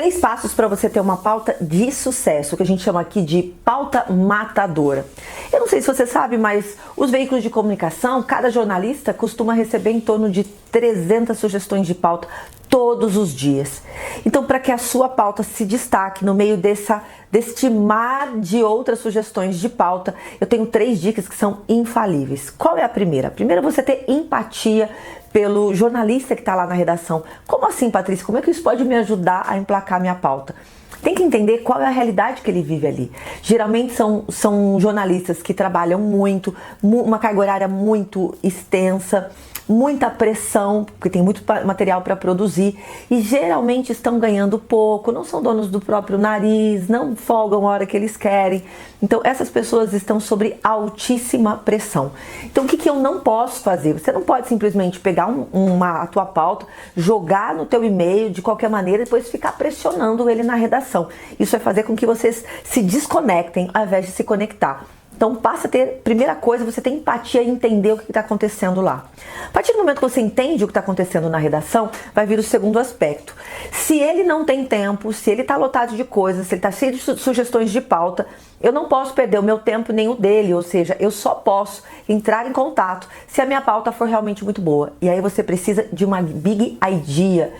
3 passos para você ter uma pauta de sucesso, que a gente chama aqui de pauta matadora. Eu não sei se você sabe, mas os veículos de comunicação, cada jornalista costuma receber em torno de 300 sugestões de pauta todos os dias. Então, para que a sua pauta se destaque no meio deste mar de outras sugestões de pauta, eu tenho 3 dicas que são infalíveis. Qual é a primeira? A primeira é você ter empatia pelo jornalista que está lá na redação. Como assim, Patrícia? Como é que isso pode me ajudar a emplacar minha pauta? Tem que entender qual é a realidade que ele vive ali. Geralmente são jornalistas que trabalham muito, uma carga horária muito extensa, muita pressão, porque tem muito material para produzir e geralmente estão ganhando pouco, não são donos do próprio nariz, não folgam a hora que eles querem. Então essas pessoas estão sob altíssima pressão. Então o que eu não posso fazer? Você não pode simplesmente pegar a tua pauta, jogar no teu e-mail de qualquer maneira e depois ficar pressionando ele na redação. Isso vai fazer com que vocês se desconectem ao invés de se conectar. Então passa a ter, primeira coisa, você tem empatia e entender o que está acontecendo lá. A partir do momento que você entende o que está acontecendo na redação, vai vir o segundo aspecto. Se ele não tem tempo, se ele está lotado de coisas, se ele está cheio de sugestões de pauta, eu não posso perder o meu tempo nem o dele, ou seja, eu só posso entrar em contato se a minha pauta for realmente muito boa. E aí você precisa de uma big idea.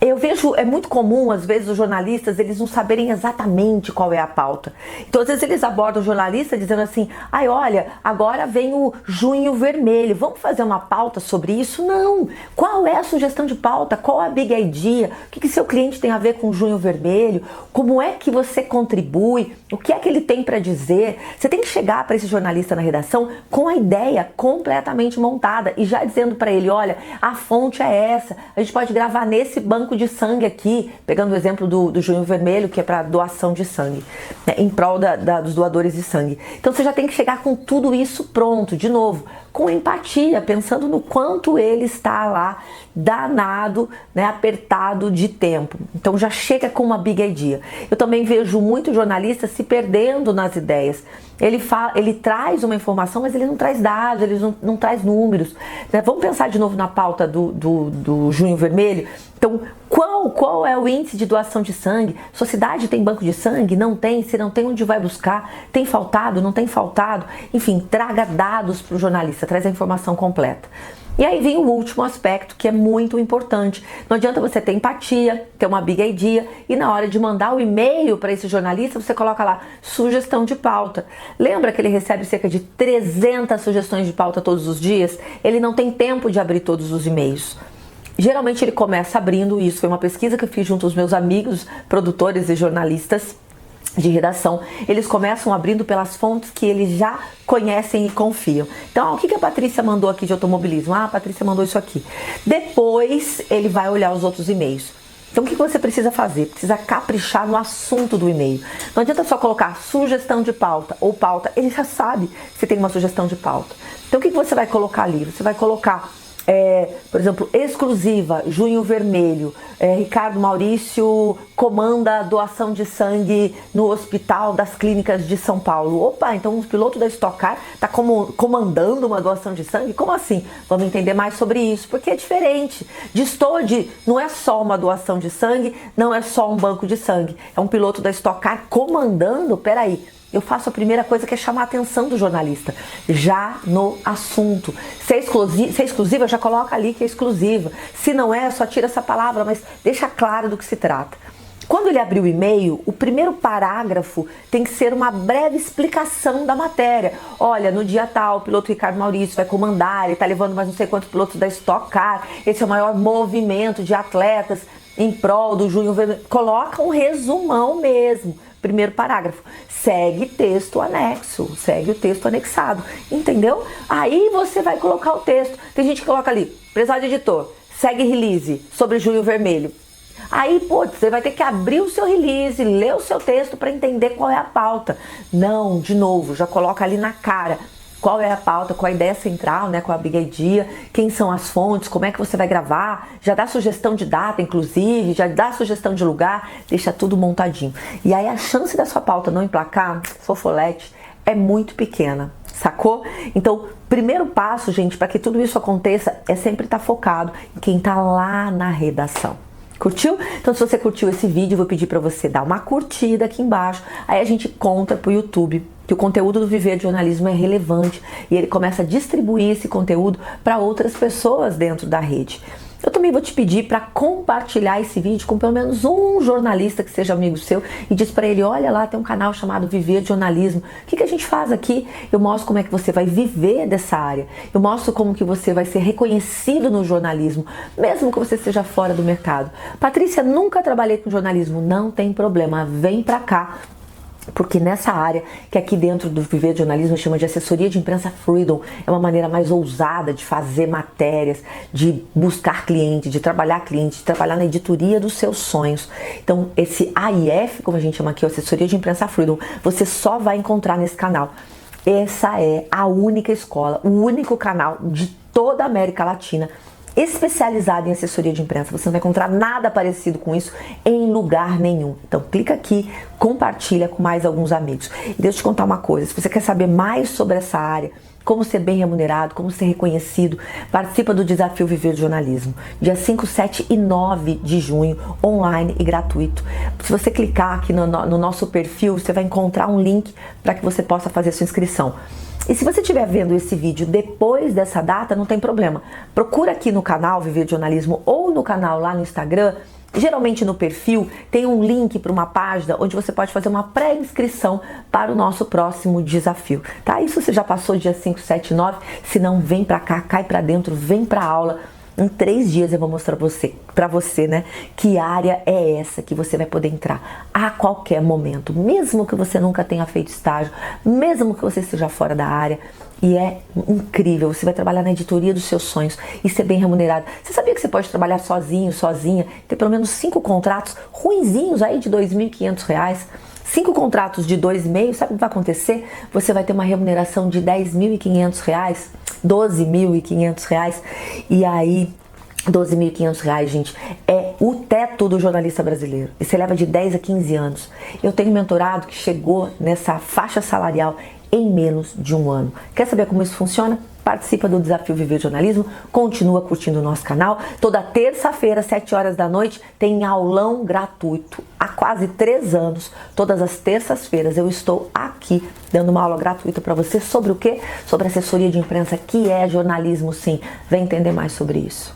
Eu vejo, é muito comum, às vezes, os jornalistas, eles não saberem exatamente qual é a pauta. Então, às vezes, eles abordam o jornalista dizendo assim, ai, olha, agora vem o Junho Vermelho, vamos fazer uma pauta sobre isso? Não! Qual é a sugestão de pauta? Qual a big idea? O que seu cliente tem a ver com o Junho Vermelho? Como é que você contribui? O que é que ele tem para dizer? Você tem que chegar para esse jornalista na redação com a ideia completamente montada e já dizendo para ele, olha, a fonte é essa, a gente pode gravar nesse banco de sangue aqui, pegando o exemplo do Junho Vermelho, que é para doação de sangue, né, em prol dos doadores de sangue. Então você já tem que chegar com tudo isso pronto, de novo, com empatia, pensando no quanto ele está lá danado, né, apertado de tempo. Então já chega com uma big idea. Eu também vejo muitos jornalistas se perdendo nas ideias. Ele traz uma informação, mas ele não traz dados, ele não traz números. Né? Vamos pensar de novo na pauta do Junho Vermelho. Então, qual é o índice de doação de sangue? Sua cidade tem banco de sangue? Não tem? Se não tem, onde vai buscar? Tem faltado? Não tem faltado? Enfim, traga dados para o jornalista, traz a informação completa. E aí vem o último aspecto, que é muito importante. Não adianta você ter empatia, ter uma big idea, e na hora de mandar o e-mail para esse jornalista, você coloca lá, sugestão de pauta. Lembra que ele recebe cerca de 300 sugestões de pauta todos os dias? Ele não tem tempo de abrir todos os e-mails. Geralmente ele começa abrindo isso. Foi uma pesquisa que eu fiz junto aos meus amigos, produtores e jornalistas de redação. Eles começam abrindo pelas fontes que eles já conhecem e confiam. Então, o que a Patrícia mandou aqui de automobilismo? Ah, a Patrícia mandou isso aqui. Depois ele vai olhar os outros e-mails. Então, o que você precisa fazer? Precisa caprichar no assunto do e-mail. Não adianta só colocar sugestão de pauta ou pauta. Ele já sabe que você tem uma sugestão de pauta. Então, o que você vai colocar ali? Você vai colocar por exemplo, exclusiva, Junho Vermelho, Ricardo Maurício comanda a doação de sangue no Hospital das Clínicas de São Paulo. Opa, então o piloto da Stock Car está comandando uma doação de sangue? Como assim? Vamos entender mais sobre isso, porque é diferente. Não é só uma doação de sangue, não é só um banco de sangue. É um piloto da Stock Car comandando, peraí. Eu faço a primeira coisa, que é chamar a atenção do jornalista, já no assunto. Se é exclusiva, já coloca ali que é exclusiva. Se não é, só tira essa palavra, mas deixa claro do que se trata. Quando ele abrir o e-mail, o primeiro parágrafo tem que ser uma breve explicação da matéria. Olha, no dia tal, o piloto Ricardo Maurício vai comandar, ele está levando mais não sei quantos pilotos da Stock Car, esse é o maior movimento de atletas em prol do Junho Vermelho. Coloca um resumão mesmo. Primeiro parágrafo, segue texto anexo, segue o texto anexado, entendeu? Aí você vai colocar o texto. Tem gente que coloca ali, prezado editor, segue release sobre Junho Vermelho. Aí, você vai ter que abrir o seu release, ler o seu texto para entender qual é a pauta. Não, de novo, já coloca ali na cara. Qual é a pauta, qual a ideia central, né, qual a big idea, quem são as fontes, como é que você vai gravar, já dá sugestão de data, inclusive, já dá sugestão de lugar, deixa tudo montadinho. E aí a chance da sua pauta não emplacar, fofolete, é muito pequena, sacou? Então, primeiro passo, gente, para que tudo isso aconteça, é sempre estar focado em quem está lá na redação. Curtiu? Então se você curtiu esse vídeo, eu vou pedir para você dar uma curtida aqui embaixo. Aí a gente conta pro YouTube que o conteúdo do Viver de Jornalismo é relevante e ele começa a distribuir esse conteúdo para outras pessoas dentro da rede. Eu também vou te pedir para compartilhar esse vídeo com pelo menos um jornalista que seja amigo seu e diz para ele, olha lá, tem um canal chamado Viver de Jornalismo. O que a gente faz aqui? Eu mostro como é que você vai viver dessa área. Eu mostro como que você vai ser reconhecido no jornalismo, mesmo que você esteja fora do mercado. Patrícia, nunca trabalhei com jornalismo. Não tem problema, vem para cá. Porque nessa área, que aqui dentro do Viver de Jornalismo chama de assessoria de imprensa freedom, é uma maneira mais ousada de fazer matérias, de buscar cliente, de trabalhar na editoria dos seus sonhos. Então esse AIF, como a gente chama aqui, assessoria de imprensa freedom, você só vai encontrar nesse canal. Essa é a única escola, o único canal de toda a América Latina especializado em assessoria de imprensa. Você não vai encontrar nada parecido com isso em lugar nenhum. Então clica aqui, compartilha com mais alguns amigos. E deixa eu te contar uma coisa, se você quer saber mais sobre essa área, como ser bem remunerado, como ser reconhecido, participa do Desafio Viver de Jornalismo, dia 5, 7 e 9 de junho, online e gratuito. Se você clicar aqui no nosso perfil, você vai encontrar um link para que você possa fazer sua inscrição. E se você estiver vendo esse vídeo depois dessa data, não tem problema. Procura aqui no canal Viver de Jornalismo ou no canal lá no Instagram. Geralmente no perfil tem um link para uma página onde você pode fazer uma pré-inscrição para o nosso próximo desafio, tá? Isso você já passou dia 5, 7 e 9, se não, vem para cá, cai para dentro, vem para a aula. Em 3 dias eu vou mostrar para você, né, que área é essa que você vai poder entrar a qualquer momento, mesmo que você nunca tenha feito estágio, mesmo que você esteja fora da área. E é incrível, você vai trabalhar na editoria dos seus sonhos e ser bem remunerado. Você sabia que você pode trabalhar sozinho, sozinha, ter pelo menos 5 contratos ruinzinhos aí de R$ 2.500? 5 contratos de 2,5, sabe o que vai acontecer? Você vai ter uma remuneração de R$ 10.500, R$ 12.500. E aí, R$ 12.500, gente, é o teto do jornalista brasileiro. E você leva de 10 a 15 anos. Eu tenho um mentorado que chegou nessa faixa salarial em menos de um ano. Quer saber como isso funciona? Participa do Desafio Viver Jornalismo, continua curtindo o nosso canal. Toda terça-feira, 7 horas da noite, tem aulão gratuito. Há quase 3 anos, todas as terças-feiras, eu estou aqui dando uma aula gratuita para você sobre o quê? Sobre assessoria de imprensa, que é jornalismo, sim. Vem entender mais sobre isso.